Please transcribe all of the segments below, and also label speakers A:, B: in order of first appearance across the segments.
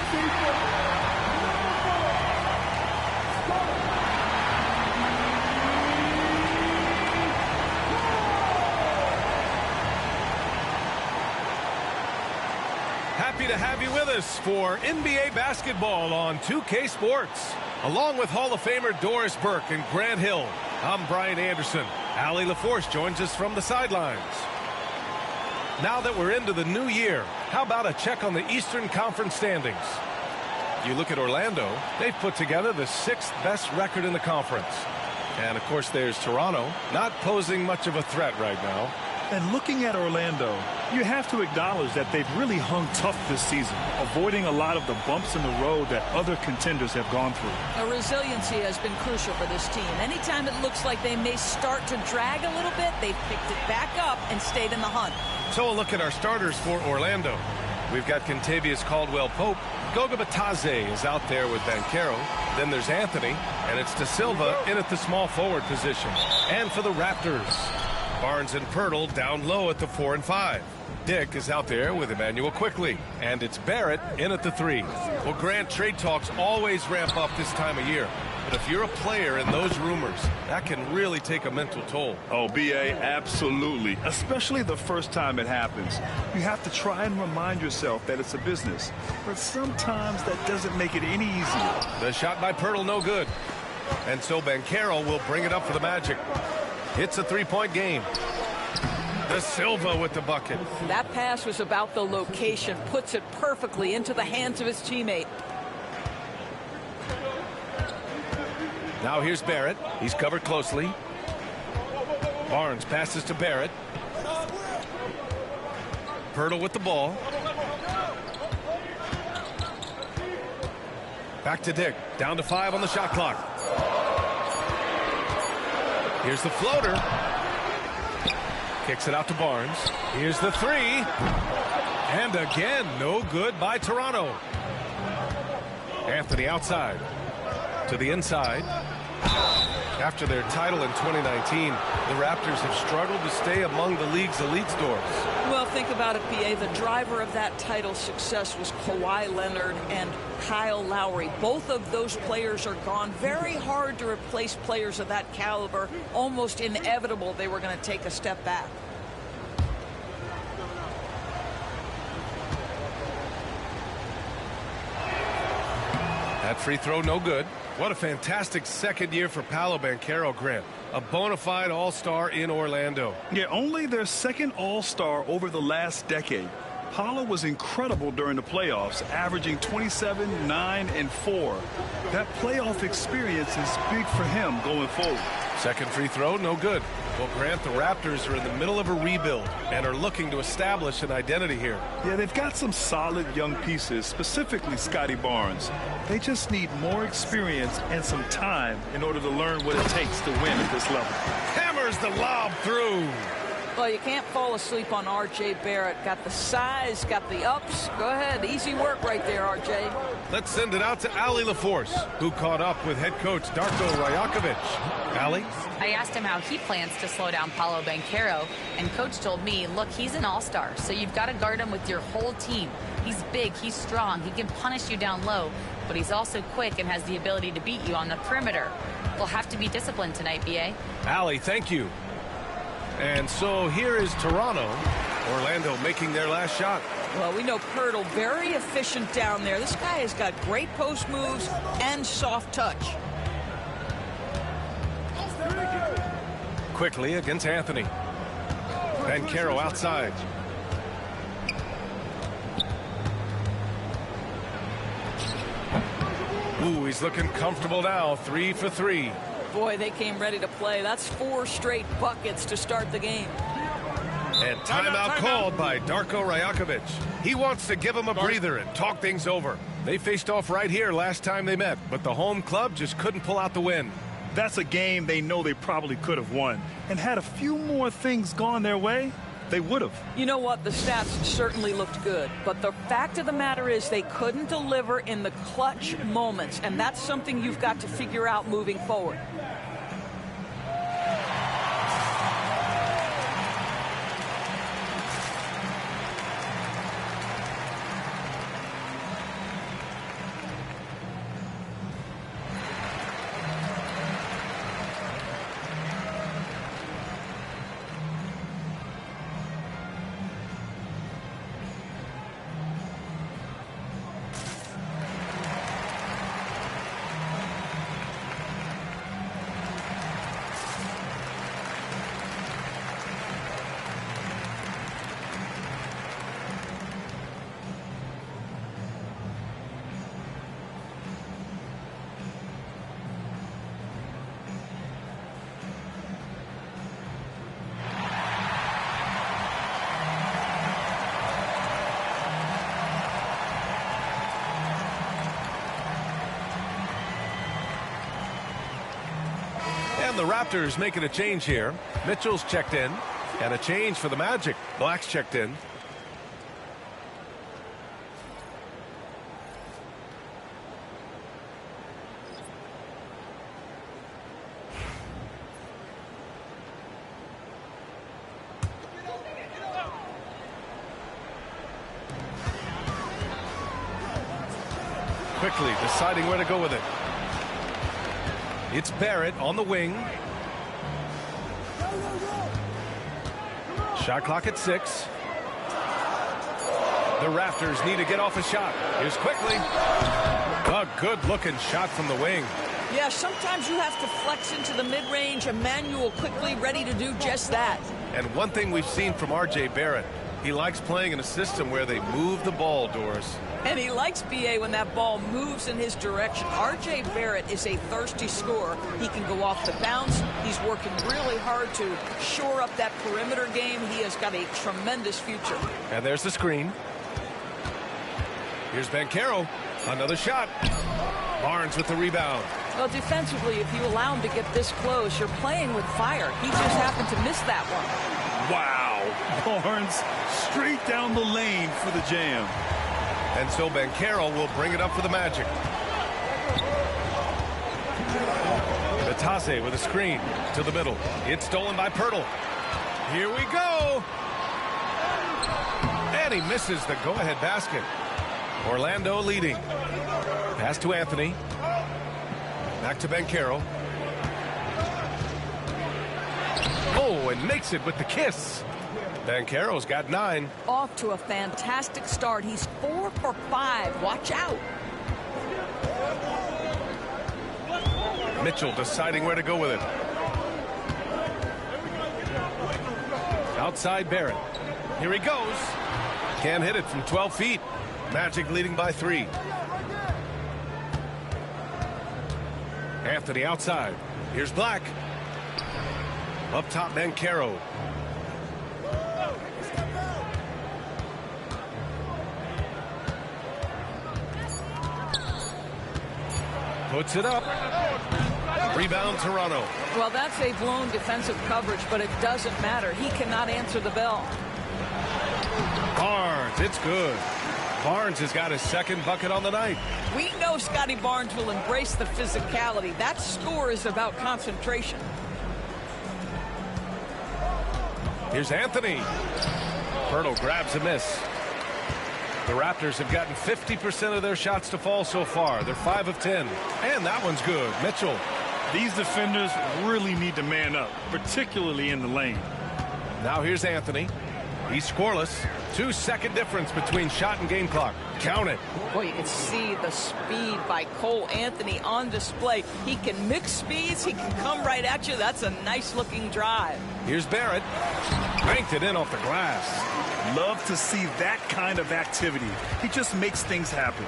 A: Happy to have you with us for NBA basketball on 2K Sports. Along with Hall of Famer Doris Burke and Grant Hill, I'm Brian Anderson. Allie LaForce joins us from the sidelines. Now that we're into the new year, how about a check on the Eastern Conference standings? You look at Orlando, they've put together the 6th best record in the conference. And of course there's Toronto, not posing much of a threat right now.
B: And looking at Orlando, you have to acknowledge that they've really hung tough this season, avoiding a lot of the bumps in the road that other contenders have gone through.
C: The resiliency has been crucial for this team. Anytime it looks like they may start to drag a little bit, they've picked it back up and stayed in the hunt. So
A: a look at our starters for Orlando. We've got Kentavious Caldwell-Pope. Goga Bitadze is out there with Banchero. Then there's Anthony, and it's De Silva in at the small forward position. And for the Raptors, Barnes and Pirtle down low at the 4 and 5. Dick is out there with Emmanuel Quickley, and it's Barrett in at the 3. Well, Grant, trade talks always ramp up this time of year. But if you're a player in those rumors, that can really take a mental toll.
B: Oh, B.A., absolutely. Especially the first time it happens. You have to try and remind yourself that it's a business. But sometimes that doesn't make it any easier.
A: The shot by Pirtle, no good. And so Banchero will bring it up for the Magic. It's a three-point game. De Silva with the bucket.
C: That pass was about the location. Puts it perfectly into the hands of his teammate.
A: Now here's Barrett. He's covered closely. Barnes passes to Barrett. Pirtle with the ball. Back to Dick. Down to 5 on the shot clock. Here's the floater. Kicks it out to Barnes. Here's the 3. And again, no good by Toronto. Anthony outside. To the inside. After their title in 2019, the Raptors have struggled to stay among the league's elite scores.
C: Well, think about it, B.A. The driver of that title success was Kawhi Leonard and Kyle Lowry. Both of those players are gone. Very hard to replace players of that caliber. Almost inevitable they were going to take a step back.
A: That free throw, no good. What a fantastic second year for Paolo Banchero, Grant. A bona fide all-star in Orlando.
B: Yeah, only their second all-star over the last decade. Paolo was incredible during the playoffs, averaging 27, 9, and 4. That playoff experience is big for him going forward.
A: Second free throw, no good. Well, Grant, the Raptors are in the middle of a rebuild and are looking to establish an identity here.
B: Yeah, they've got some solid young pieces, specifically Scotty Barnes. They just need more experience and some time in order to learn what it takes to win at this level.
A: Hammers the lob through.
C: Well, you can't fall asleep on R.J. Barrett. Got the size, got the ups. Go ahead. Easy work right there, R.J.
A: Let's send it out to Allie LaForce, who caught up with head coach Darko Rajakovic. Allie?
D: I asked him how he plans to slow down Paolo Banchero, and coach told me, look, he's an all-star, so you've got to guard him with your whole team. He's big, he's strong, he can punish you down low, but he's also quick and has the ability to beat you on the perimeter. We'll have to be disciplined tonight, B.A.
A: Allie, thank you. And so here is Toronto. Orlando making their last shot.
C: Well, we know Pirtle very efficient down there. This guy has got great post moves and soft touch.
A: Quickly against Anthony. Banchero outside. Ooh, he's looking comfortable now. 3 for 3.
C: Boy, they came ready to play. That's 4 straight buckets to start the game.
A: And timeout called by Darko Rajakovic. He wants to give him a breather and talk things over. They faced off right here last time they met, but the home club just couldn't pull out the win.
B: That's a game they know they probably could have won. And had a few more things gone their way, they would have.
C: You know what? The stats certainly looked good. But the fact of the matter is they couldn't deliver in the clutch moments. And that's something you've got to figure out moving forward.
A: And the Raptors making a change here. Mitchell's checked in. And a change for the Magic. Black's checked in. Quickly deciding where to go with it. It's Barrett on the wing. Shot clock at 6. The Raptors need to get off a shot. Here's quickly. A good-looking shot from the wing.
C: Yeah, sometimes you have to flex into the mid-range. Emmanuel quickly ready to do just that.
A: And one thing we've seen from R.J. Barrett, he likes playing in a system where they move the ball, Doris.
C: And he likes BA when that ball moves in his direction. R.J. Barrett is a thirsty scorer. He can go off the bounce. He's working really hard to shore up that perimeter game. He has got a tremendous future.
A: And there's the screen. Here's Banchero. Another shot. Barnes with the rebound.
C: Well, defensively, if you allow him to get this close, you're playing with fire. He just happened to miss that one.
B: Wow. Barnes straight down the lane for the jam.
A: And so Banchero will bring it up for the Magic. Batase with a screen to the middle. It's stolen by Pirtle. Here we go. And he misses the go-ahead basket. Orlando leading. Pass to Anthony. Back to Banchero. Oh, and makes it with the kiss. Banchero's got 9.
C: Off to a fantastic start. He's 4 for 5. Watch out.
A: Mitchell deciding where to go with it. Outside Barrett. Here he goes. Can't hit it from 12 feet. Magic leading by 3. Anthony outside. Here's Black. Up top, Banchero. Puts it up. Rebound, Toronto.
C: Well, that's a blown defensive coverage, but it doesn't matter. He cannot answer the bell.
A: Barnes, it's good. Barnes has got his second bucket on the night.
C: We know Scotty Barnes will embrace the physicality. That score is about concentration.
A: Here's Anthony. Pirtle grabs a miss. The Raptors have gotten 50% of their shots to fall so far. They're 5 of 10. And that one's good. Mitchell.
B: These defenders really need to man up, particularly in the lane.
A: Now here's Anthony. He's scoreless. 2-second difference between shot and game clock. Count it.
C: Boy, you can see the speed by Cole Anthony on display. He can mix speeds. He can come right at you. That's a nice-looking drive.
A: Here's Barrett. Banked it in off the glass.
B: Love to see that kind of activity. He just makes things happen.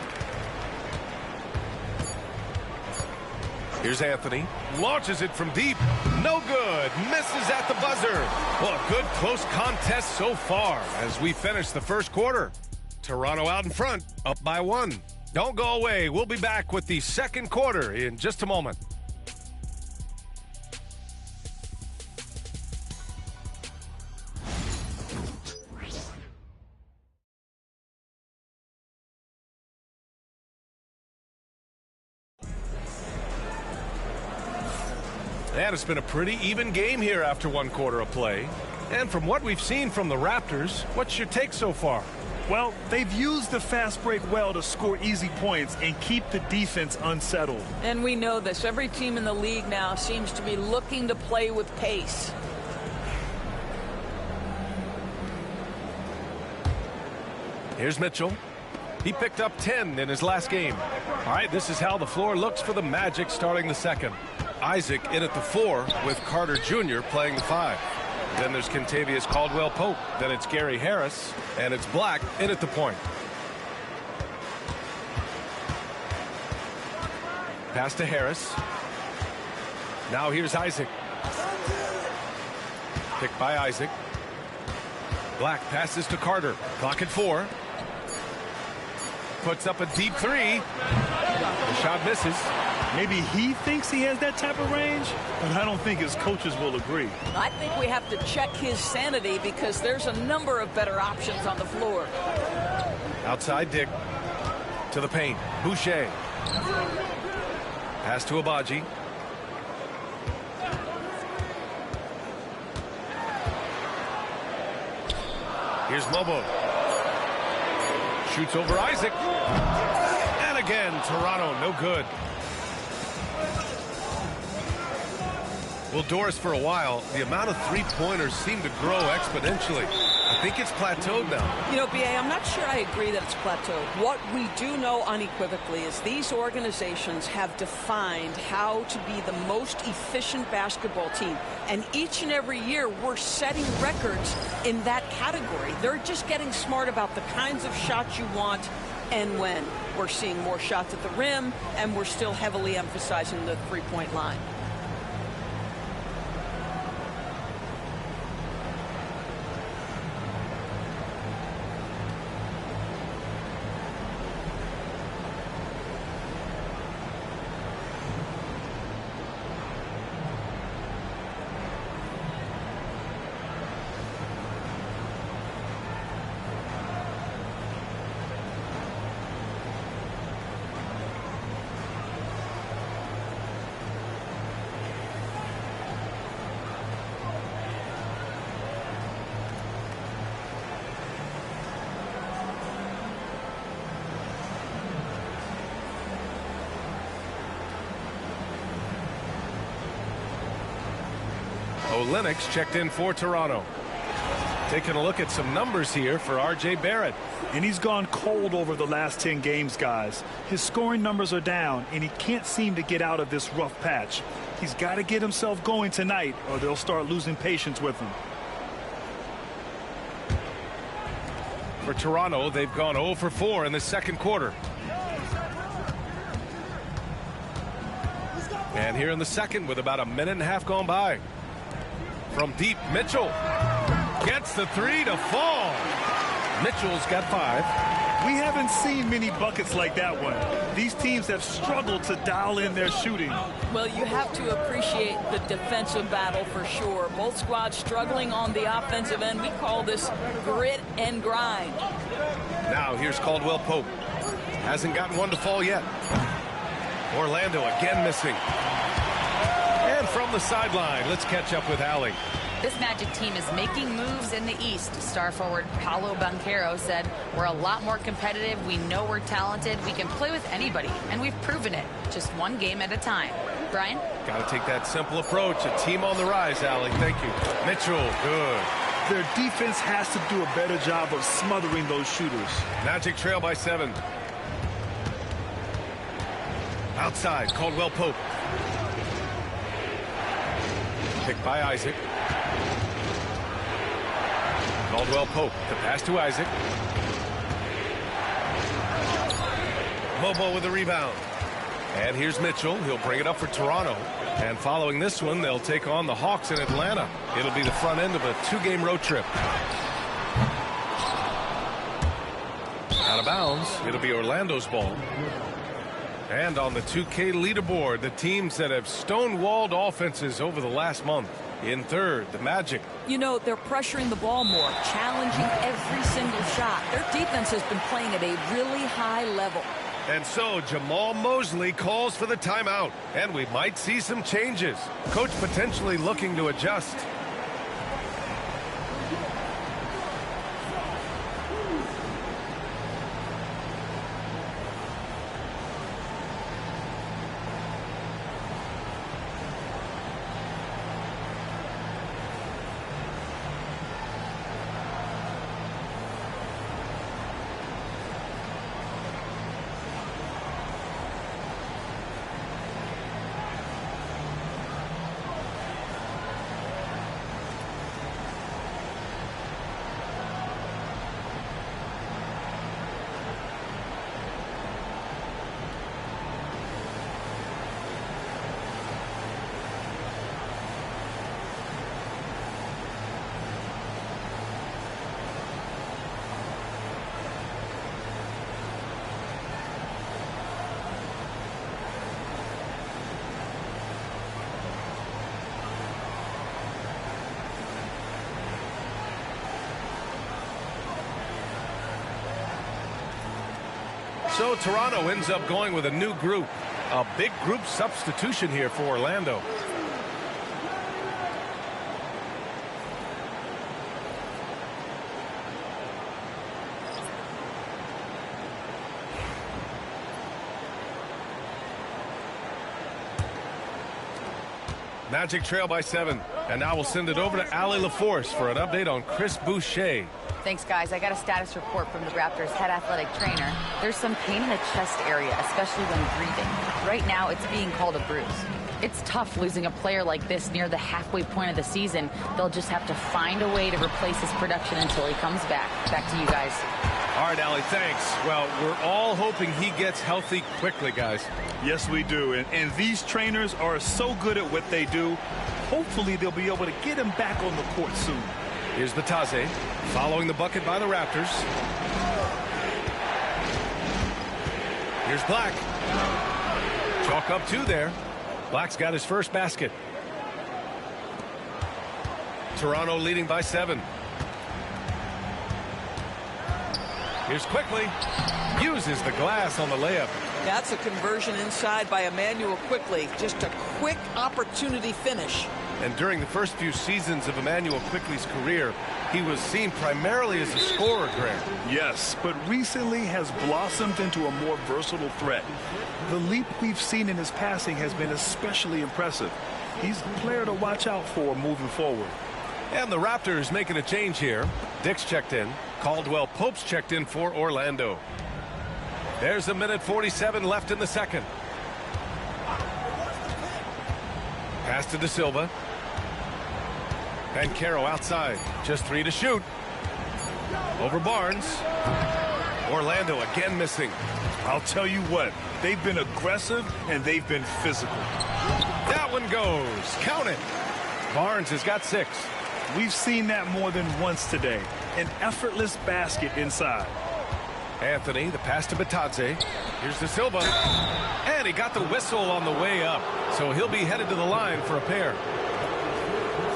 A: Here's Anthony. Launches it from deep. No good. Misses at the buzzer. Well, a good close contest so far as we finish the first quarter. Toronto out in front, up by 1. Don't go away. We'll be back with the second quarter in just a moment. And it's been a pretty even game here after 1 quarter of play. And from what we've seen from the Raptors, what's your take so far?
B: Well, they've used the fast break well to score easy points and keep the defense unsettled.
C: And we know this. Every team in the league now seems to be looking to play with pace.
A: Here's Mitchell. He picked up 10 in his last game. All right, this is how the floor looks for the Magic starting the second. Isaac in at the 4 with Carter Jr. playing the 5. Then there's Kentavious Caldwell-Pope. Then it's Gary Harris. And it's Black in at the point. Pass to Harris. Now here's Isaac. Picked by Isaac. Black passes to Carter. Clock at 4. Puts up a deep 3. The shot misses.
B: Maybe he thinks he has that type of range, but I don't think his coaches will agree.
C: I think we have to check his sanity because there's a number of better options on the floor.
A: Outside Dick to the paint. Boucher. Pass to Abaji. Here's Mobo. Shoots over Isaac. And again, Toronto, no good. Well, Doris, for a while, the amount of three-pointers seemed to grow exponentially. I think it's plateaued now.
C: You know, B.A., I'm not sure I agree that it's plateaued. What we do know unequivocally is these organizations have defined how to be the most efficient basketball team. And each and every year, we're setting records in that category. They're just getting smart about the kinds of shots you want and when. We're seeing more shots at the rim, and we're still heavily emphasizing the three-point line.
A: Lennox checked in for Toronto. Taking a look at some numbers here for R.J. Barrett.
B: And he's gone cold over the last 10 games, guys. His scoring numbers are down, and he can't seem to get out of this rough patch. He's got to get himself going tonight, or they'll start losing patience with him.
A: For Toronto, they've gone 0 for 4 in the second quarter. And here in the second, with about a minute and a half gone by. From deep, Mitchell gets the three to fall. Mitchell's got 5.
B: We haven't seen many buckets like that one. These teams have struggled to dial in their shooting.
C: Well, you have to appreciate the defensive battle for sure. Both squads struggling on the offensive end. We call this grit and grind.
A: Now here's Caldwell Pope. Hasn't gotten one to fall yet. Orlando again missing. And from the sideline, let's catch up with Allie.
D: This Magic team is making moves in the East. Star forward Paolo Banchero said, "We're a lot more competitive. We know we're talented. We can play with anybody, and we've proven it. Just one game at a time." Brian?
A: Got to take that simple approach. A team on the rise, Allie. Thank you. Mitchell, good.
B: Their defense has to do a better job of smothering those shooters.
A: Magic trail by 7. Outside, Caldwell Pope. Picked by Isaac. Caldwell Pope, the pass to Isaac. Mobo with the rebound. And here's Mitchell. He'll bring it up for Toronto. And following this one, they'll take on the Hawks in Atlanta. It'll be the front end of a 2-game road trip. Out of bounds. It'll be Orlando's ball. And on the 2K leaderboard, the teams that have stonewalled offenses over the last month. In third, the Magic.
C: You know, they're pressuring the ball more, challenging every single shot. Their defense has been playing at a really high level.
A: And so Jamal Mosley calls for the timeout. And we might see some changes. Coach potentially looking to adjust. So Toronto ends up going with a new group. A big group substitution here for Orlando. Magic trail by 7. And now we'll send it over to Allie LaForce for an update on Chris Boucher.
D: Thanks, guys. I got a status report from the Raptors head athletic trainer. There's some pain in the chest area, especially when breathing. Right now, it's being called a bruise. It's tough losing a player like this near the halfway point of the season. They'll just have to find a way to replace his production until he comes back. Back to you guys.
A: All right, Allie, thanks. Well, we're all hoping he gets healthy quickly, guys.
B: Yes, we do. And these trainers are so good at what they do. Hopefully, they'll be able to get him back on the court soon.
A: Here's Batadze, following the bucket by the Raptors. Here's Black. Chalk up 2 there. Black's got his first basket. Toronto leading by 7. Here's Quickly. Uses the glass on the layup.
C: That's a conversion inside by Emmanuel Quickly. Just a quick opportunity finish.
A: And during the first few seasons of Emmanuel Quickly's career, he was seen primarily as a scorer, Grant.
B: Yes, but recently has blossomed into a more versatile threat. The leap we've seen in his passing has been especially impressive. He's a player to watch out for moving forward.
A: And the Raptors making a change here. Dick's checked in. Caldwell Pope's checked in for Orlando. There's a minute 47 left in the second. Pass to De Silva. Banchero outside. Just 3 to shoot. Over Barnes. Orlando again missing.
B: I'll tell you what, they've been aggressive and they've been physical.
A: That one goes. Count it. Barnes has got 6.
B: We've seen that more than once today. An effortless basket inside.
A: Anthony, the pass to Batadze. Here's De Silva. And he got the whistle on the way up. So he'll be headed to the line for a pair.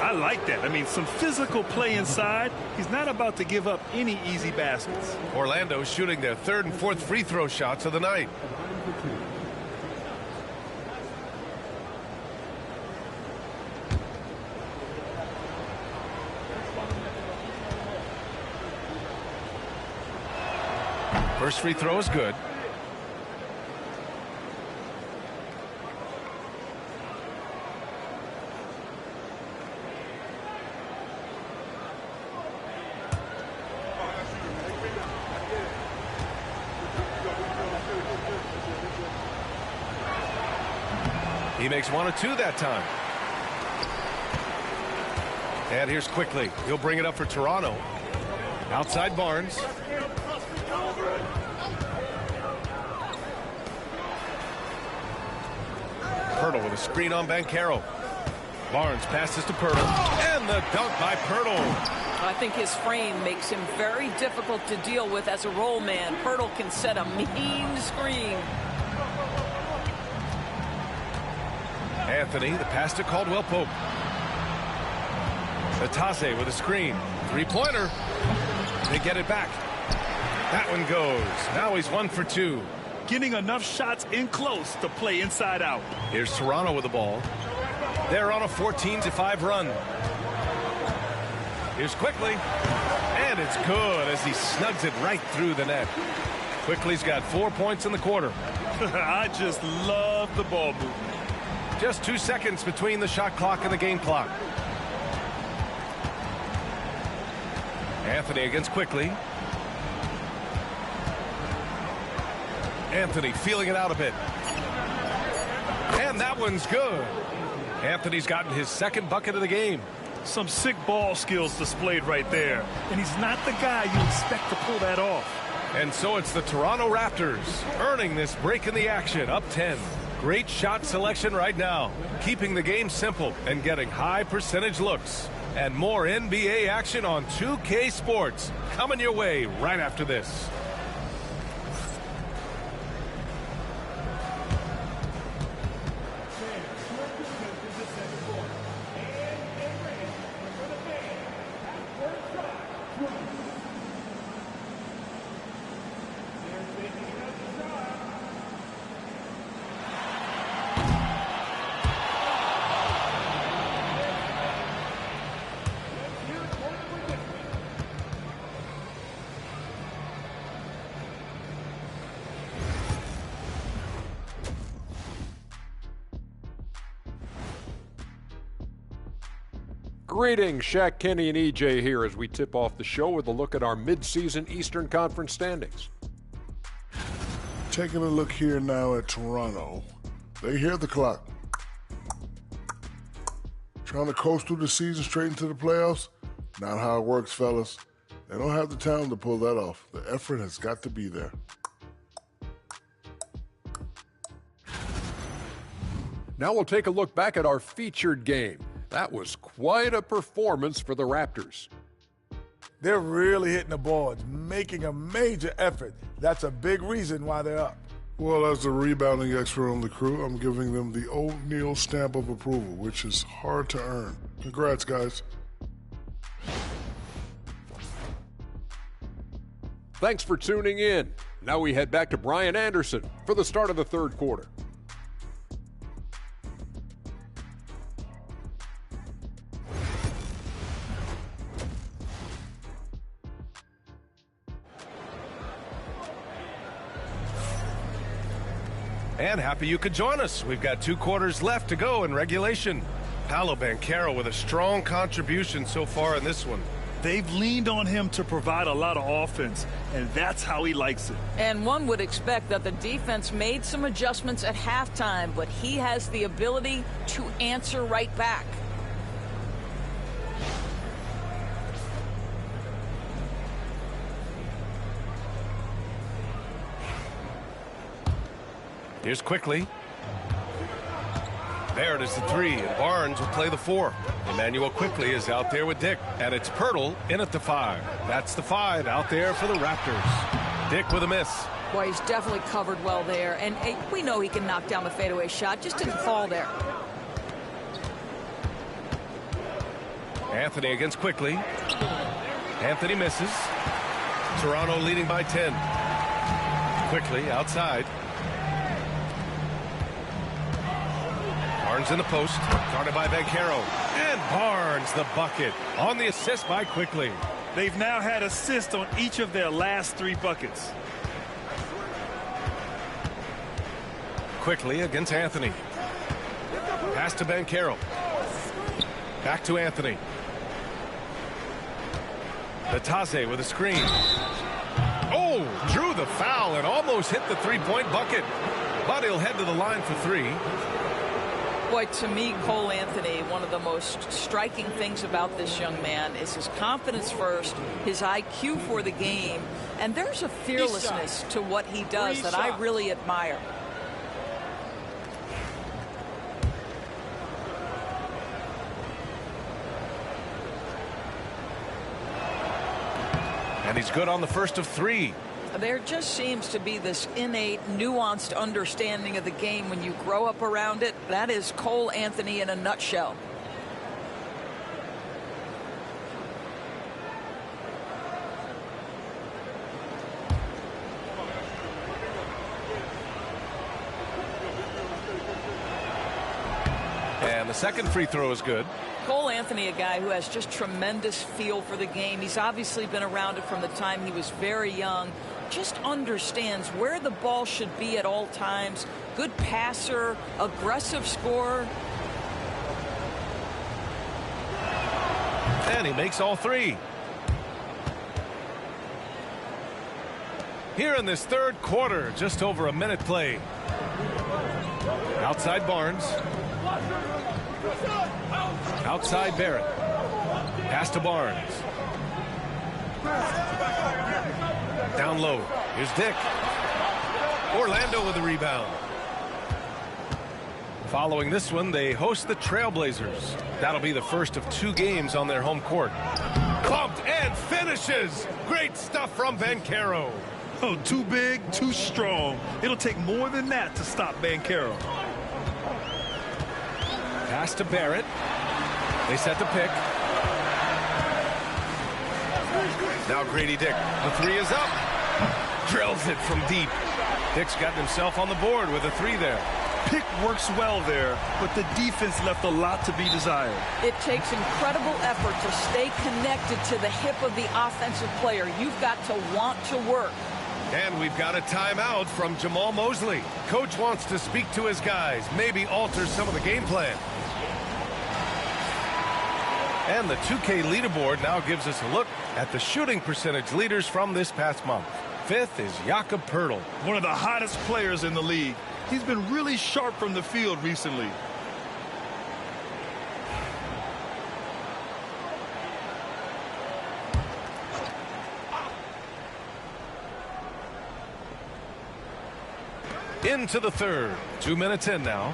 B: I like that. I mean, some physical play inside. He's not about to give up any easy baskets.
A: Orlando shooting their 3rd and 4th free throw shots of the night. First free throw is good. He makes 1 of 2 that time. And here's Quickly. He'll bring it up for Toronto. Outside Barnes. Pirtle with a screen on Banchero. Barnes passes to Pirtle. And the dunk by Pirtle.
C: I think his frame makes him very difficult to deal with as a roll man. Pirtle can set a mean screen.
A: Anthony, the pass to Caldwell Pope. Batadze with a screen. 3-pointer. They get it back. That one goes. Now he's 1 for 2.
B: Getting enough shots in close to play inside out.
A: Here's Toronto with the ball. They're on a 14-5 run. Here's Quickly. And it's good as he snugs it right through the net. Quickly's got 4 points in the quarter.
B: I just love the ball movement.
A: Just 2 seconds between the shot clock and the game clock. Anthony against Quickly. Anthony feeling it out a bit. And that one's good. Anthony's gotten his 2nd bucket of the game.
B: Some sick ball skills displayed right there. And he's not the guy you expect to pull that off.
A: And so it's the Toronto Raptors earning this break in the action, up 10. Great shot selection right now, keeping the game simple and getting high percentage looks. And more NBA action on 2K Sports coming your way right after this.
E: Greetings, Shaq, Kenny, and EJ here as we tip off the show with a look at our midseason Eastern Conference standings.
F: Taking a look here now at Toronto. They hear the clock. Trying to coast through the season straight into the playoffs? Not how it works, fellas. They don't have the talent to pull that off. The effort has got to be there.
E: Now we'll take a look back at our featured game. That was quite a performance for the Raptors.
G: They're really hitting the boards, making a major effort. That's a big reason why they're up.
F: Well, as the rebounding expert on the crew, I'm giving them the O'Neal stamp of approval, which is hard to earn. Congrats, guys.
E: Thanks for tuning in. Now we head back to Brian Anderson for the start of the third quarter.
A: And happy you could join us. We've got 2 quarters left to go in regulation. Paolo Banchero with a strong contribution so far in this one.
B: They've leaned on him to provide a lot of offense, and that's how he likes it.
C: And one would expect that the defense made some adjustments at halftime, but he has the ability to answer right back.
A: Here's Quickly. There it is, the 3, and Barnes will play the 4. Emmanuel Quickly is out there with Dick, and it's Pirtle in at the 5. That's the 5 out there for the Raptors. Dick with a miss.
C: Boy, he's definitely covered well there, and we know he can knock down the fadeaway shot, just didn't fall there.
A: Anthony against Quickly. Anthony misses. Toronto leading by 10. Quickly outside. Barnes in the post, guarded by Banchero. And Barnes the bucket on the assist by Quickly.
B: They've now had assists on each of their last 3 buckets.
A: Quickly against Anthony. Pass to Banchero. Back to Anthony. Batase with a screen. Oh, drew the foul and almost hit the 3-point bucket. But he'll head to the line for 3.
C: Boy, to me, Cole Anthony, one of the most striking things about this young man is his confidence first, his IQ for the game, and there's a fearlessness to what he does that I really admire.
A: And he's good on the first of 3.
C: There just seems to be this innate, nuanced understanding of the game when you grow up around it. That is Cole Anthony in a nutshell.
A: And the second free throw is good.
C: Cole Anthony, a guy who has just tremendous feel for the game. He's obviously been around it from the time he was very young. Just understands where the ball should be at all times. Good passer, aggressive scorer.
A: And he makes all 3. Here in this third quarter, just over a minute played. Outside Barnes. Outside Barrett. Pass to Barnes. Down low. Here's Dick. Orlando with the rebound. Following this one, they host the Trailblazers. That'll be the first of 2 games on their home court. Pumped and finishes. Great stuff from Banchero.
B: Oh, too big, too strong. It'll take more than that to stop Banchero.
A: Pass to Barrett. They set the pick. Now Grady Dick. The 3 is up. Drills it from deep. Dick's gotten himself on the board with a 3 there.
B: Pick works well there, but the defense left a lot to be desired.
C: It takes incredible effort to stay connected to the hip of the offensive player. You've got to want to work.
A: And we've got a timeout from Jamal Mosley. Coach wants to speak to his guys, maybe alter some of the game plan. And the 2K leaderboard now gives us a look at the shooting percentage leaders from this past month. 5th is Jakob Poeltl.
B: One of the hottest players in the league. He's been really sharp from the field recently.
A: Into the third. 2 minutes in now.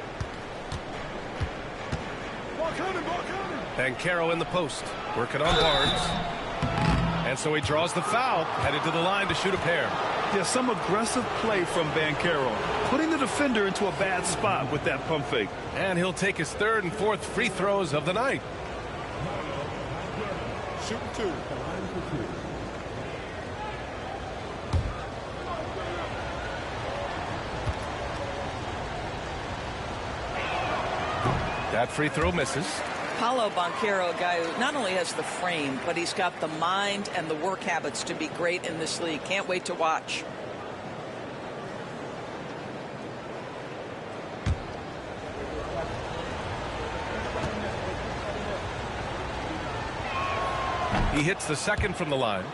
A: Banchero in the post. Working on Barnes. And so he draws the foul. Headed to the line to shoot a pair.
B: Yeah, some aggressive play from Banchero. Putting the defender into a bad spot with that pump fake.
A: And he'll take his 3rd and 4th free throws of the night.
F: Shoot 2.
A: That free throw misses.
C: Paolo Banchero, a guy who not only has the frame, but he's got the mind and the work habits to be great in this league. Can't wait to watch.
A: He hits the 2nd from the line.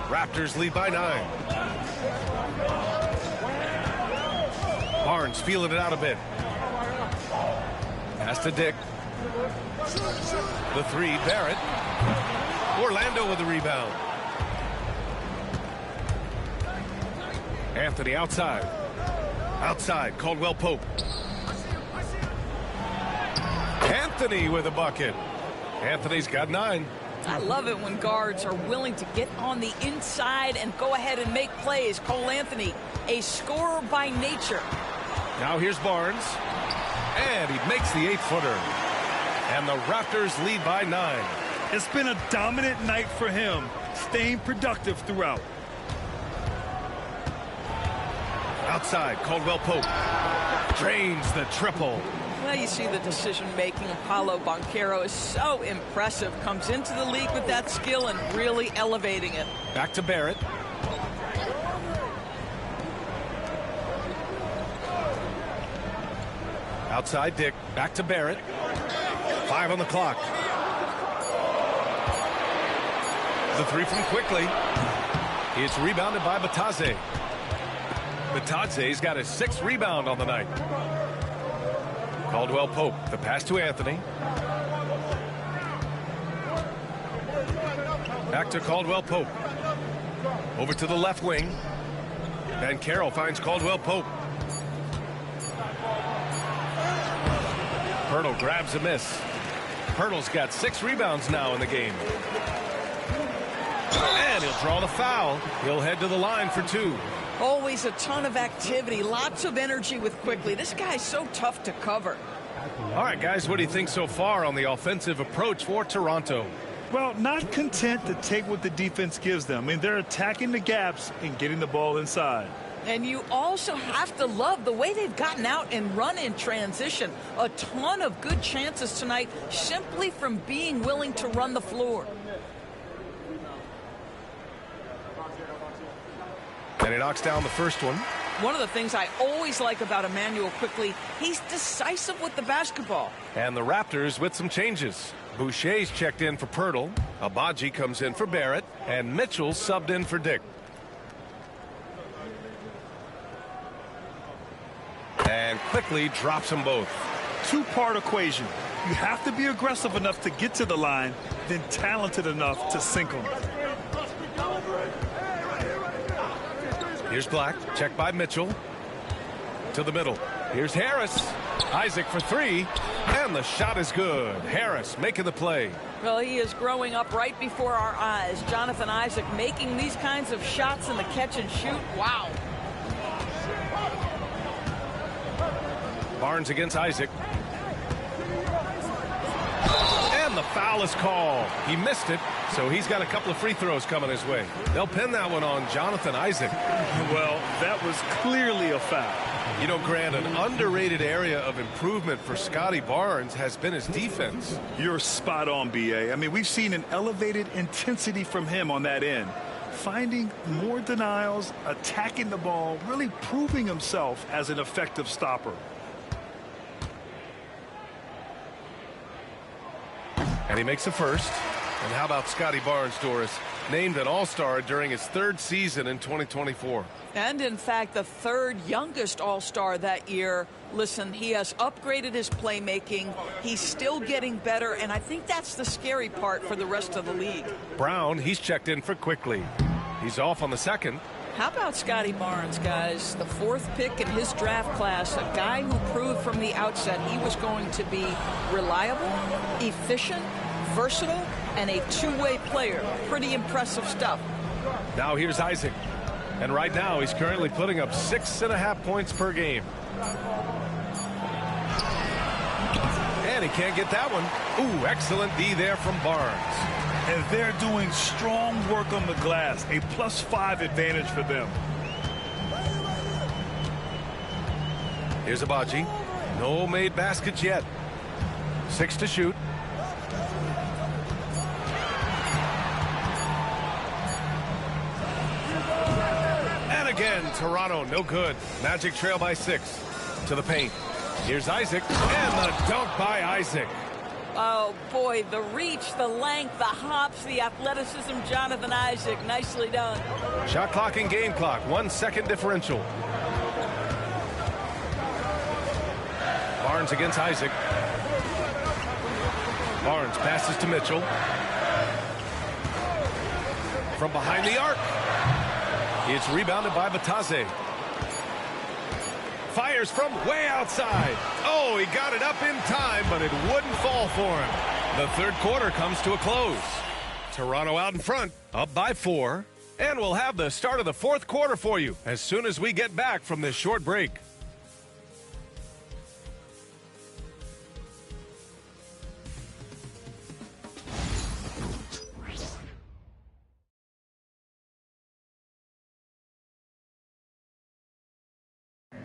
A: Raptors lead by 9. Barnes feeling it out a bit. Pass to Dick. The 3, Barrett. Orlando with the rebound. Anthony outside. Outside, Caldwell Pope. Anthony with a bucket. Anthony's got 9.
C: I love it when guards are willing to get on the inside and go ahead and make plays. Cole Anthony, a scorer by nature.
A: Now here's Barnes. And he makes the 8-footer. And the Raptors lead by 9.
B: It's been a dominant night for him, staying productive throughout.
A: Outside, Caldwell Pope. Drains the triple.
C: Well, you see the decision-making of Paolo Banchero is so impressive. Comes into the league with that skill and really elevating it.
A: Back to Barrett. Outside Dick. Back to Barrett. 5 on the clock. The 3 from Quickly. It's rebounded by Batadze. Batadze's got his 6th rebound on the night. Caldwell Pope. The pass to Anthony. Back to Caldwell Pope. Over to the left wing. Banchero finds Caldwell Pope. Poeltl grabs a miss. Poeltl's got 6 rebounds now in the game. And he'll draw the foul. He'll head to the line for 2.
C: Always a ton of activity, lots of energy with Quickly. This guy's so tough to cover.
A: All right, guys, what do you think so far on the offensive approach for Toronto?
B: Well, not content to take what the defense gives them. I mean, they're attacking the gaps and getting the ball inside.
C: And you also have to love the way they've gotten out and run in transition. A ton of good chances tonight simply from being willing to run the floor.
A: And he knocks down the first one.
C: One of the things I always like about Emmanuel Quickly, he's decisive with the basketball.
A: And the Raptors with some changes. Boucher's checked in for Poeltl. Abaji comes in for Barrett. And Mitchell subbed in for Dick. And Quickly drops them both.
B: 2-part equation. You have to be aggressive enough to get to the line, then talented enough to sink them.
A: Here's Black, checked by Mitchell. To the middle. Here's Harris. Isaac for 3. And the shot is good. Harris making the play.
C: Well, he is growing up right before our eyes. Jonathan Isaac making these kinds of shots in the catch and shoot. Wow.
A: Barnes against Isaac. And the foul is called. He missed it, so he's got a couple of free throws coming his way. They'll pin that one on Jonathan Isaac.
B: Well, that was clearly a foul.
A: You know, Grant, an underrated area of improvement for Scotty Barnes has been his defense.
B: You're spot on, B.A. I mean, we've seen an elevated intensity from him on that end. Finding more denials, attacking the ball, really proving himself as an effective stopper.
A: And he makes the first. And how about Scotty Barnes, Doris? Named an All-Star during his 3rd season in 2024.
C: And in fact, the 3rd youngest All-Star that year. Listen, he has upgraded his playmaking. He's still getting better, and I think that's the scary part for the rest of the league.
A: Brown, he's checked in for Quickly. He's off on the 2nd.
C: How about Scotty Barnes, guys? The 4th pick in his draft class, a guy who proved from the outset he was going to be reliable, efficient, versatile, and a two-way player. Pretty impressive stuff.
A: Now here's Isaac. And right now he's currently putting up 6.5 points per game. And he can't get that one. Ooh, excellent D there from Barnes.
B: And they're doing strong work on the glass. A +5 advantage for them.
A: Here's Abaji. No made baskets yet. 6 to shoot. And again, Toronto, no good. Magic trail by 6. To the paint. Here's Isaac. And the dunk by Isaac.
C: Oh, boy, the reach, the length, the hops, the athleticism, Jonathan Isaac. Nicely done.
A: Shot clock and game clock. 1 second differential. Barnes against Isaac. Barnes passes to Mitchell. From behind the arc. It's rebounded by Bataze. Fires from way outside. Oh, he got it up in time, but it wouldn't fall for him. The 3rd quarter comes to a close. Toronto out in front, up by 4. And we'll have the start of the 4th quarter for you as soon as we get back from this short break.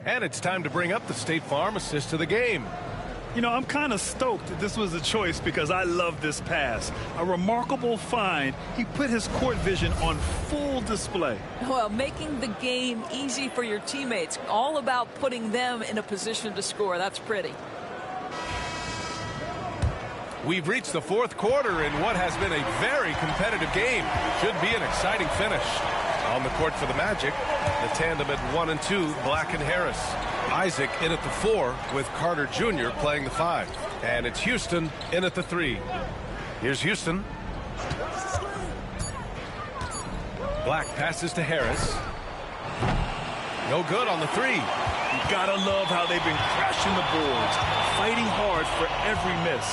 A: And it's time to bring up the State Farm assist to the game.
B: You know, I'm kind of stoked that this was a choice because I love this pass. A remarkable find. He put his court vision on full display.
C: Well, making the game easy for your teammates. All about putting them in a position to score. That's pretty.
A: We've reached the 4th quarter in what has been a very competitive game. Should be an exciting finish. On the court for the Magic, the tandem at 1 and 2, Black and Harris. Isaac in at the 4 with Carter Jr. playing the 5. And it's Houston in at the 3. Here's Houston. Black passes to Harris. No good on the 3.
B: You gotta love how they've been crashing the boards, fighting hard for every miss.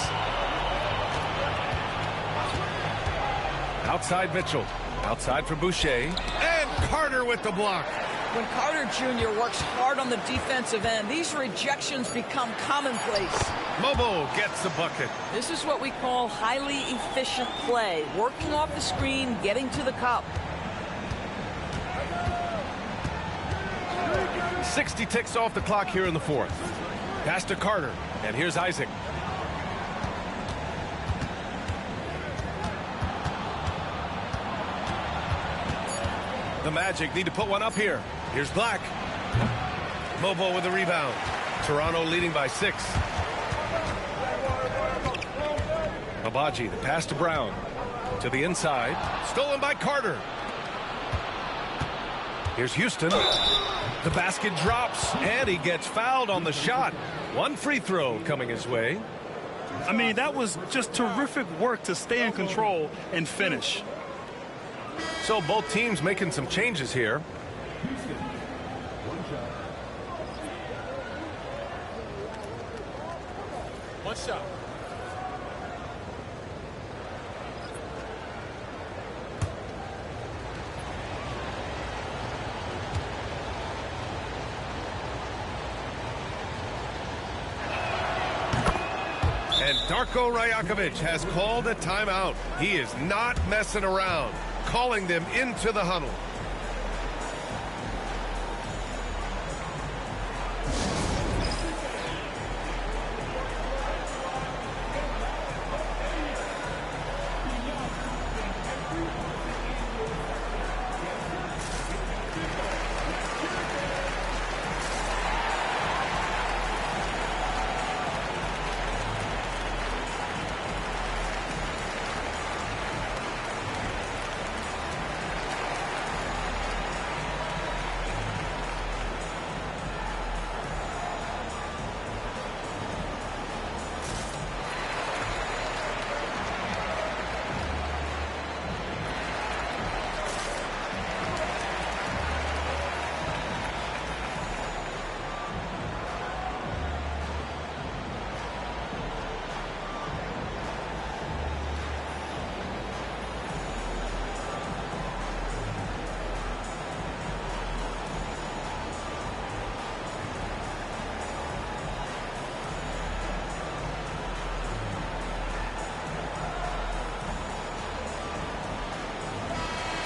A: Outside Mitchell. Outside for Boucher. And Carter with the block.
C: When Carter Jr. works hard on the defensive end, these rejections become commonplace.
A: Mobo gets the bucket.
C: This is what we call highly efficient play. Working off the screen, getting to the cup.
A: 60 ticks off the clock here in the 4th. Pass to Carter. And here's Isaac. The Magic need to put one up here. Here's Black. Mobo with the rebound. Toronto leading by 6. Abaji, the pass to Brown. To the inside. Stolen by Carter. Here's Houston. The basket drops, and he gets fouled on the shot. 1 free throw coming his way.
B: I mean, that was just terrific work to stay in control and finish.
A: So both teams making some changes here.
E: One shot.
A: And Darko Rajakovic has called a timeout. He is not messing around, calling them into the huddle.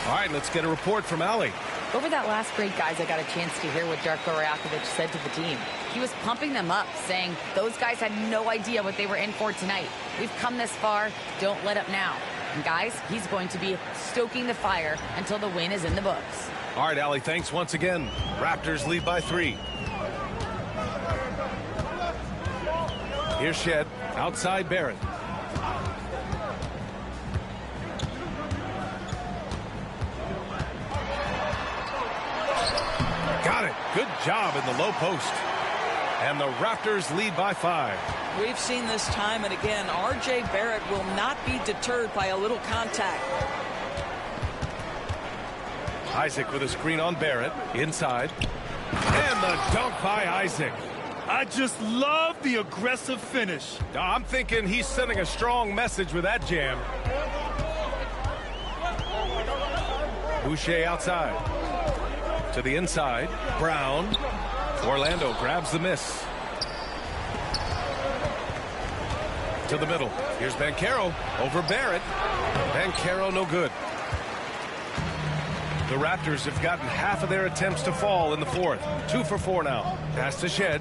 A: All right, let's get a report from Allie.
D: Over that last break, guys, I got a chance to hear what Darko Rajakovic said to the team. He was pumping them up, saying those guys had no idea what they were in for tonight. We've come this far. Don't let up now. And guys, he's going to be stoking the fire until the win is in the books.
A: All right, Allie, thanks once again. Raptors lead by 3. Here's Shed. Outside Barrett. Got it. Good job in the low post. And the Raptors lead by 5.
C: We've seen this time and again. R.J. Barrett will not be deterred by a little contact.
A: Isaac with a screen on Barrett. Inside. And the dunk by Isaac.
B: I just love the aggressive finish.
A: I'm thinking he's sending a strong message with that jam. Boucher outside. To the inside. Brown. Orlando grabs the miss. To the middle. Here's Banchero over Barrett. Banchero no good. The Raptors have gotten half of their attempts to fall in the 4th. 2 for 4 now. Pass to Shed.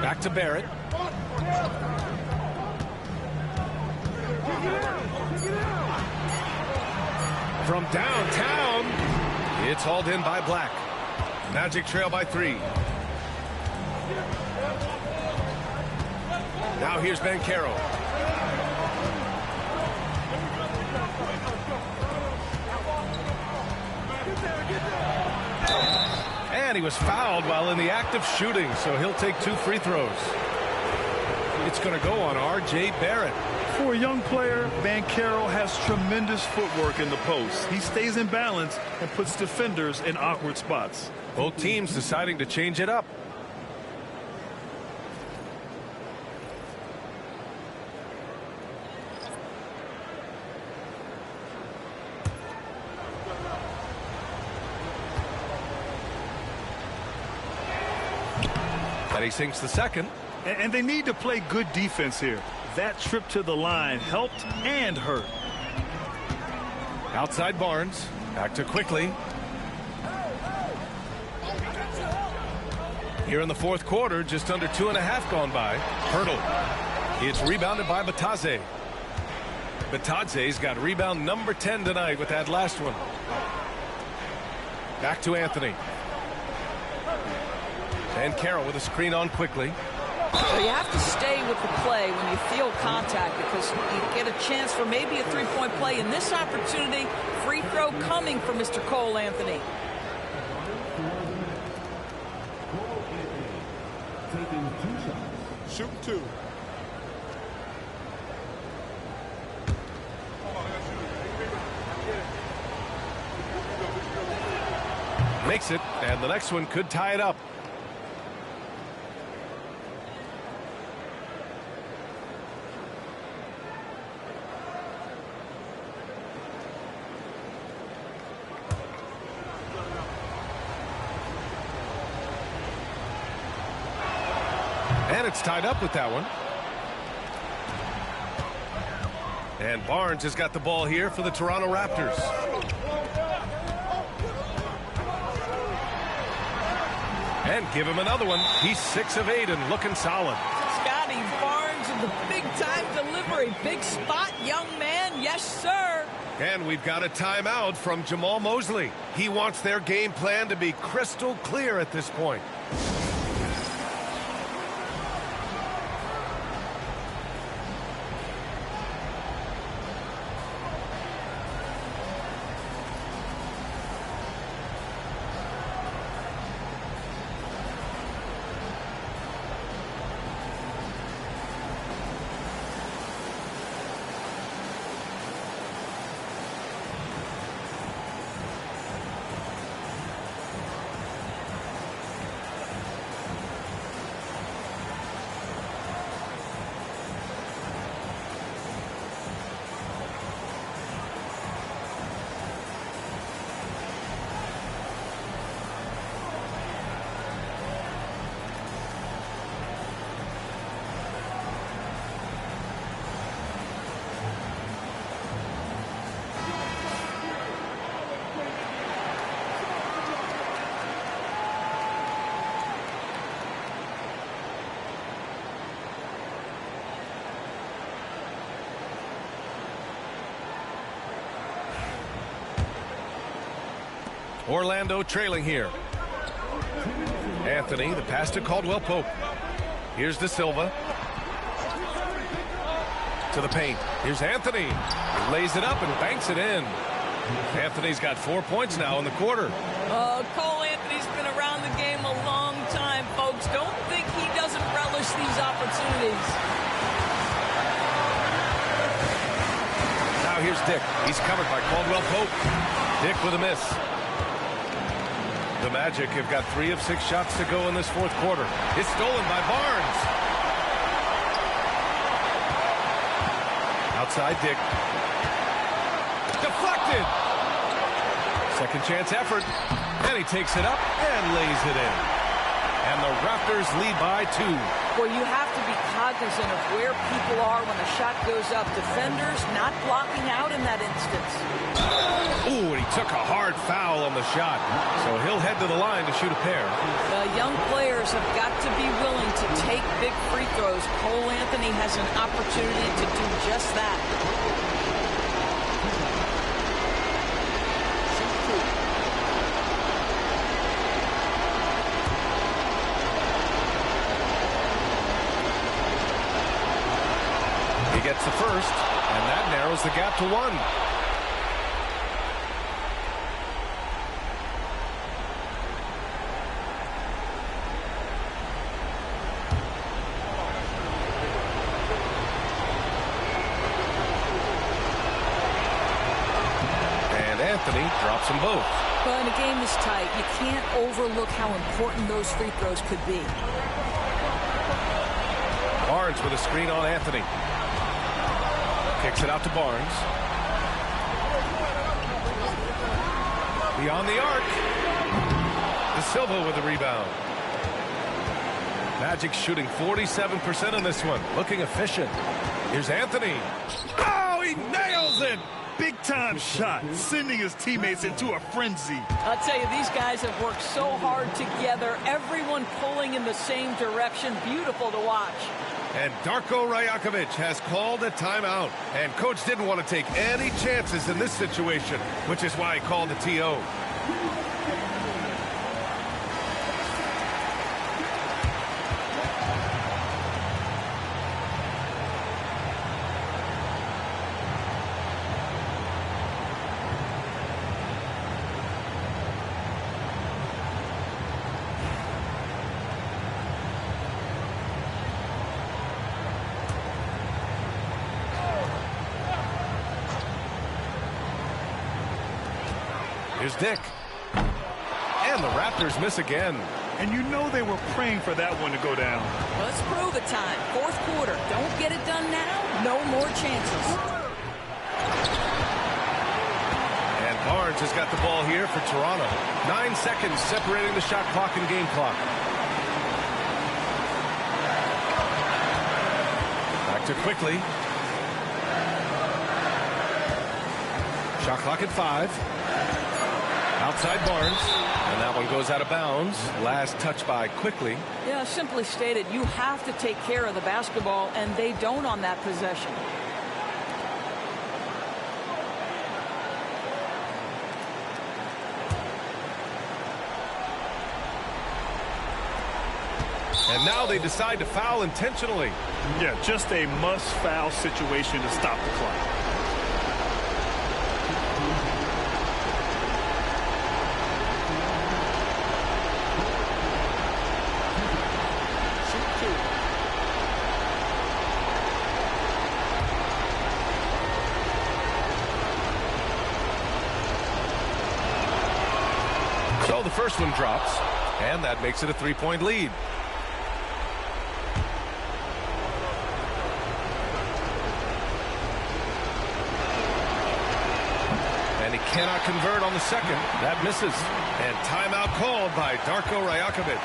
A: Back to Barrett. From downtown, it's hauled in by Black. Magic trail by 3. Now here's Banchero. And he was fouled while in the act of shooting, so he'll take 2 free throws. It's going to go on R.J. Barrett.
B: For a young player, Banchero has tremendous footwork in the post. He stays in balance and puts defenders in awkward spots.
A: Both teams deciding to change it up. And he sinks the second.
B: And they need to play good defense here. That trip to the line helped and hurt.
A: Outside Barnes. Back to Quickly. Here in the 4th quarter, just under 2.5 gone by. Hurdle. It's rebounded by Batadze. Batadze's got rebound number 10 tonight with that last one. Back to Anthony. And Carroll with a screen on Quickly.
C: So you have to stay with the play when you feel contact because you get a chance for maybe a 3-point play. In this opportunity, free throw coming for Mr. Cole Anthony.
F: Shoot 2.
A: Makes it, and the next one could tie it up. And it's tied up with that one. And Barnes has got the ball here for the Toronto Raptors. And give him another one. He's 6 of 8 and looking solid.
C: Scotty Barnes with the big-time delivery. Big spot, young man. Yes, sir.
A: And we've got a timeout from Jamal Mosley. He wants their game plan to be crystal clear at this point. Orlando trailing here. Anthony, the pass to Caldwell Pope. Here's De Silva. To the paint. Here's Anthony. He lays it up and banks it in. Anthony's got 4 points now in the quarter.
C: Cole Anthony's been around the game a long time, folks. Don't think he doesn't relish these opportunities.
A: Now here's Dick. He's covered by Caldwell Pope. Dick with a miss. The Magic have got 3 of 6 shots to go in this fourth quarter. It's stolen by Barnes. Outside Dick. Deflected. Second chance effort. And he takes it up and lays it in. And the Raptors lead by 2.
C: Well, you have to be cognizant of where people are when a shot goes up. Defenders not blocking out in that instance.
A: Ooh, and he took a hard foul on the shot. So he'll head to the line to shoot a pair.
C: Young players have got to be willing to take big free throws. Cole Anthony has an opportunity to do just that.
A: He gets the first, and that narrows the gap to 1. Anthony drops them both.
C: But when a game is tight, you can't overlook how important those free throws could be.
A: Barnes with a screen on Anthony. Kicks it out to Barnes. Beyond the arc. De Silva with the rebound. Magic shooting 47% in this one. Looking efficient. Here's Anthony. Oh, he nails it!
B: Big-time shot, sending his teammates into a frenzy.
C: I'll tell you, these guys have worked so hard together. Everyone pulling in the same direction. Beautiful to watch.
A: And Darko Rajakovic has called a timeout. And coach didn't want to take any chances in this situation, which is why he called the TO. Here's Dick. And the Raptors miss again.
B: And you know they were praying for that one to go down.
C: Let's prove it time. Fourth quarter. Don't get it done now. No more chances.
A: And Barnes has got the ball here for Toronto. 9 seconds separating the shot clock and game clock. Back to quickly. Shot clock at 5. Outside Barnes, and that one goes out of bounds. Last touch by Quickly.
C: Yeah, simply stated, you have to take care of the basketball, and they don't on that possession.
A: And now they decide to foul intentionally.
B: Yeah, just a must-foul situation to stop the clock.
A: So the first one drops, and that makes it a 3-point lead. And he cannot convert on the second. That misses. And timeout called by Darko Rajakovic.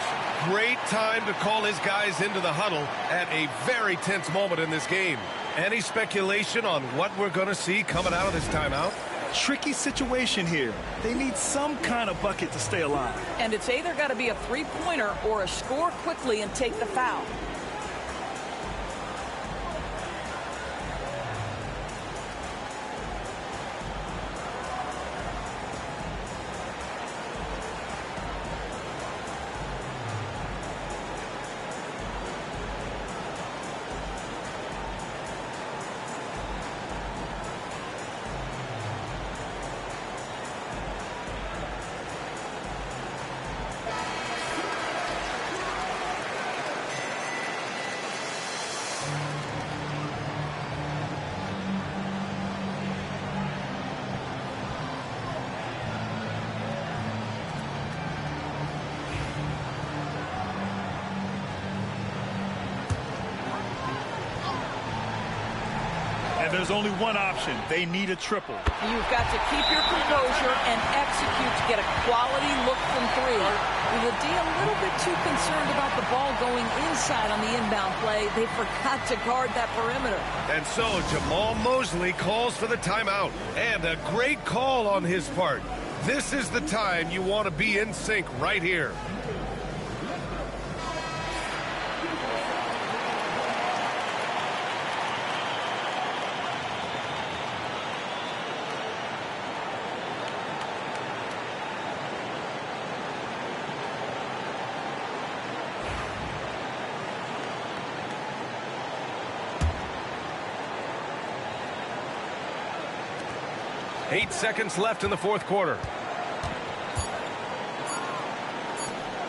A: Great time to call his guys into the huddle at a very tense moment in this game. Any speculation on what we're going to see coming out of this timeout?
B: Tricky situation here. They need some kind of bucket to stay alive.
C: And it's either got to be a three-pointer or a score quickly and take the foul.
B: And there's only one option. They need a triple.
C: You've got to keep your composure and execute to get a quality look from three. With the D a little bit too concerned about the ball going inside on the inbound play, they forgot to guard that perimeter.
A: And so Jamal Mosley calls for the timeout. And a great call on his part. This is the time you want to be in sync right here. Eight seconds left in the fourth quarter.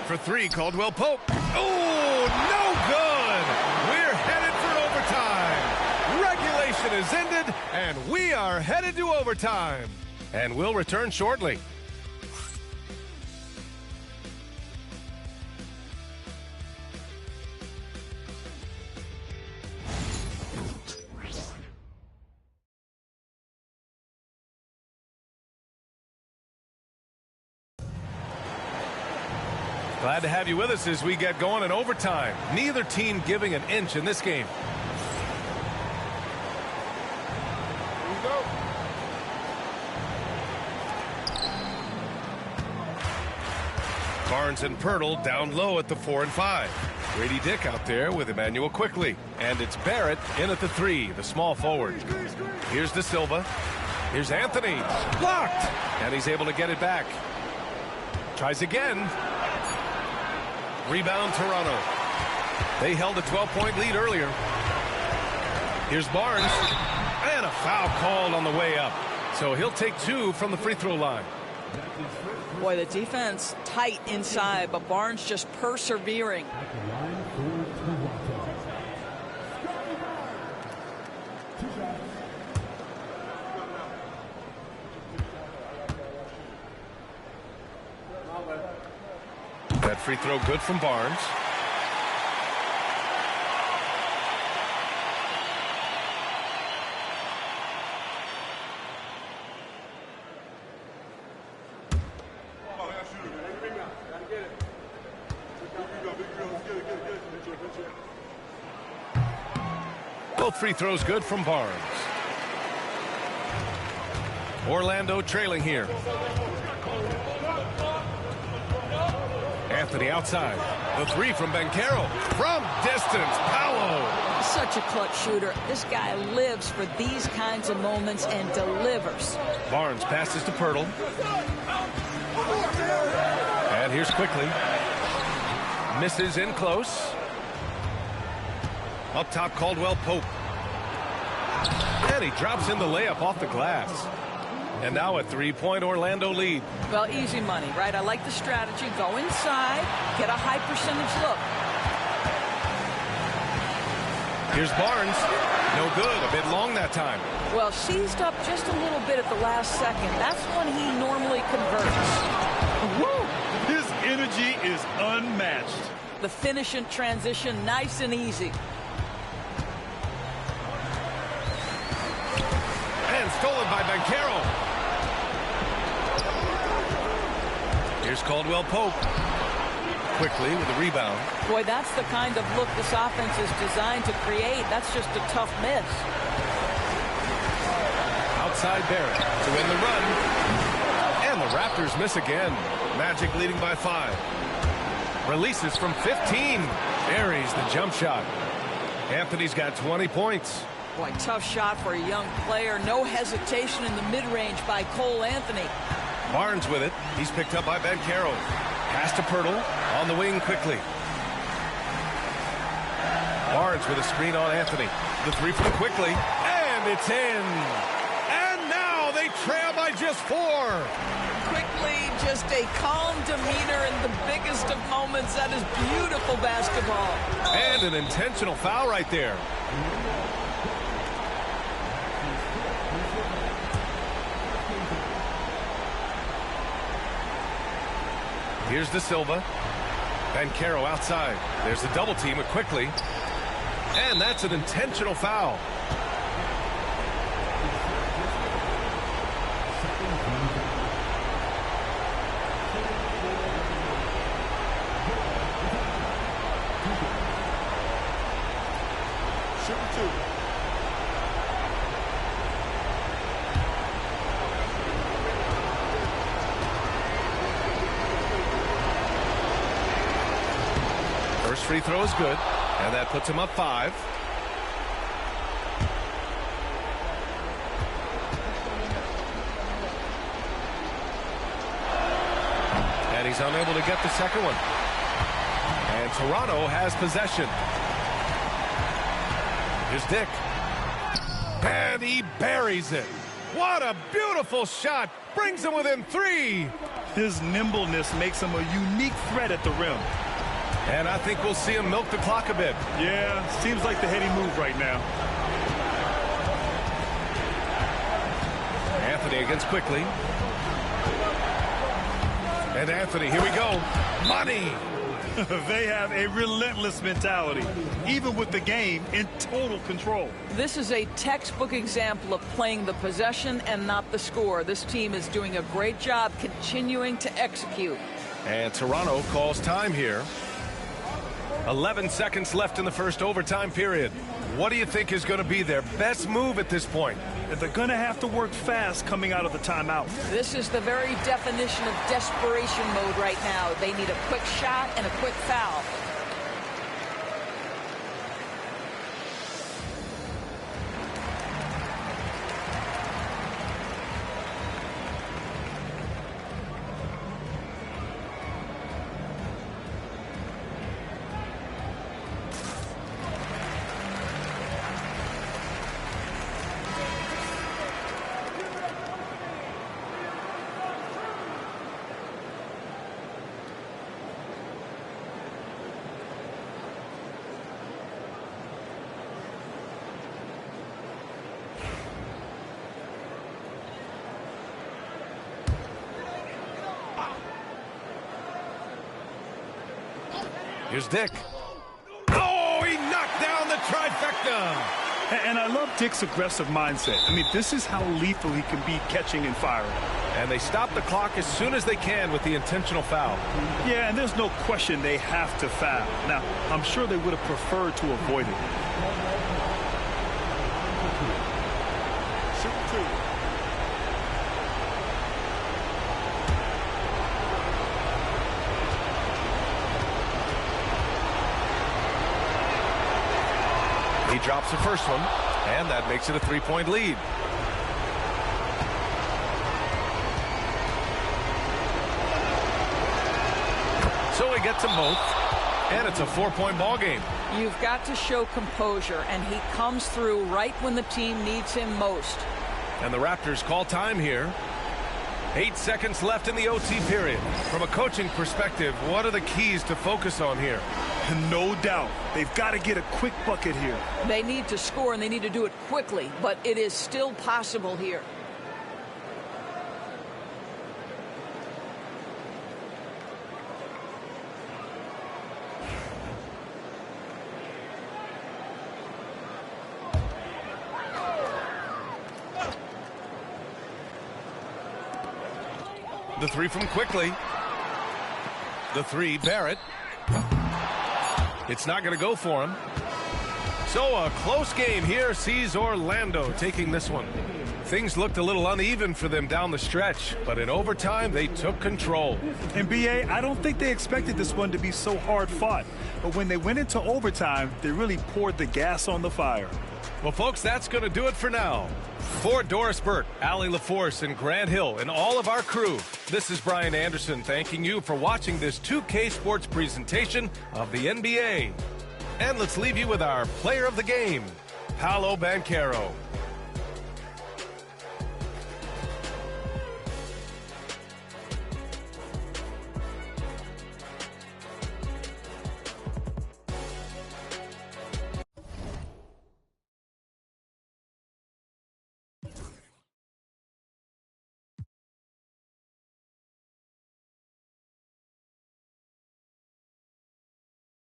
A: For three, Caldwell Pope. Oh, no good! We're headed for overtime. Regulation is ended, and we are headed to overtime. And we'll return shortly. Glad to have you with us as we get going in overtime. Neither team giving an inch in this game.
F: Here we go.
A: Barnes and Pirtle down low at the 4 and 5. Grady Dick out there with Emmanuel Quickly. And it's Barrett in at the 3, the small forward. Here's De Silva. Here's Anthony. Blocked! And he's able to get it back. Tries again. Rebound, Toronto. They held a 12-point lead earlier. Here's Barnes. And a foul called on the way up. So he'll take 2 from the free throw line.
C: Boy, the defense tight inside, but Barnes just persevering.
A: That free throw good from Barnes. Both free throws good from Barnes. Orlando trailing here. Anthony outside. The 3 from Banchero. From distance, Paolo.
C: Such a clutch shooter. This guy lives for these kinds of moments and delivers.
A: Barnes passes to Pirtle. And here's Quickly. Misses in close. Up top, Caldwell Pope. And he drops in the layup off the glass. And now a 3-point Orlando lead.
C: Well, easy money, right? I like the strategy. Go inside, get a high percentage look.
A: Here's Barnes. No good. A bit long that time.
C: Well, seized up just a little bit at the last second. That's when he normally converts.
B: Woo! His energy is unmatched.
C: The finish in transition, nice and easy.
A: And stolen by Banchero. Here's Caldwell Pope. Quickly with the rebound.
C: Boy, that's the kind of look this offense is designed to create. That's just a tough miss.
A: Outside Barrett to win the run. And the Raptors miss again. Magic leading by 5. Releases from 15. Buries the jump shot. Anthony's got 20 points.
C: Boy, tough shot for a young player. No hesitation in the mid-range by Cole Anthony.
A: Barnes with it. He's picked up by Banchero. Pass to Pirtle. On the wing quickly. Barnes with a screen on Anthony. The 3 from Quickly. And it's in. And now they trail by just 4.
C: Quickly, just a calm demeanor in the biggest of moments. That is beautiful basketball.
A: And an intentional foul right there. Here's De Silva. Banchero outside. There's the double team with Quickly. And that's an intentional foul. First free throw is good, and that puts him up 5. And he's unable to get the second one. And Toronto has possession. Here's Dick. And he buries it. What a beautiful shot. Brings him within 3.
B: His nimbleness makes him a unique threat at the rim.
A: And I think we'll see him milk the clock a bit.
B: Yeah, seems like the heady move right now.
A: Anthony against Quickly. And Anthony, here we go. Money.
B: They have a relentless mentality, even with the game in total control.
C: This is a textbook example of playing the possession and not the score. This team is doing a great job continuing to execute.
A: And Toronto calls time here. 11 seconds left in the first overtime period. What do you think is going to be their best move at this point?
B: They're going to have to work fast coming out of the timeout.
C: This is the very definition of desperation mode right now. They need a quick shot and a quick foul.
A: Here's Dick. Oh, he knocked down the trifecta.
B: And I love Dick's aggressive mindset. I mean, this is how lethal he can be catching and firing.
A: And they stop the clock as soon as they can with the intentional foul.
B: Yeah, and there's no question they have to foul. Now, I'm sure they would have preferred to avoid it.
A: He drops the first one, and that makes it a 3-point lead. So he gets them both, and it's a 4-point ball game.
C: You've got to show composure, and he comes through right when the team needs him most.
A: And the Raptors call time here. 8 seconds left in the OT period. From a coaching perspective, what are the keys to focus on here?
B: No doubt. They've got to get a quick bucket here.
C: They need to score, and they need to do it quickly, but it is still possible here.
A: The three from Quickly. The three, Barrett. It's not going to go for him. So a close game here sees Orlando taking this one. Things looked a little uneven for them down the stretch, but in overtime they took control.
B: And BA, I don't think they expected this one to be so hard fought. But when they went into overtime, they really poured the gas on the fire.
A: Well, folks, that's going to do it for now. For Doris Burt, Allie LaForce, and Grant Hill, and all of our crew, this is Brian Anderson thanking you for watching this 2K Sports presentation of the NBA. And let's leave you with our player of the game, Paolo Banchero.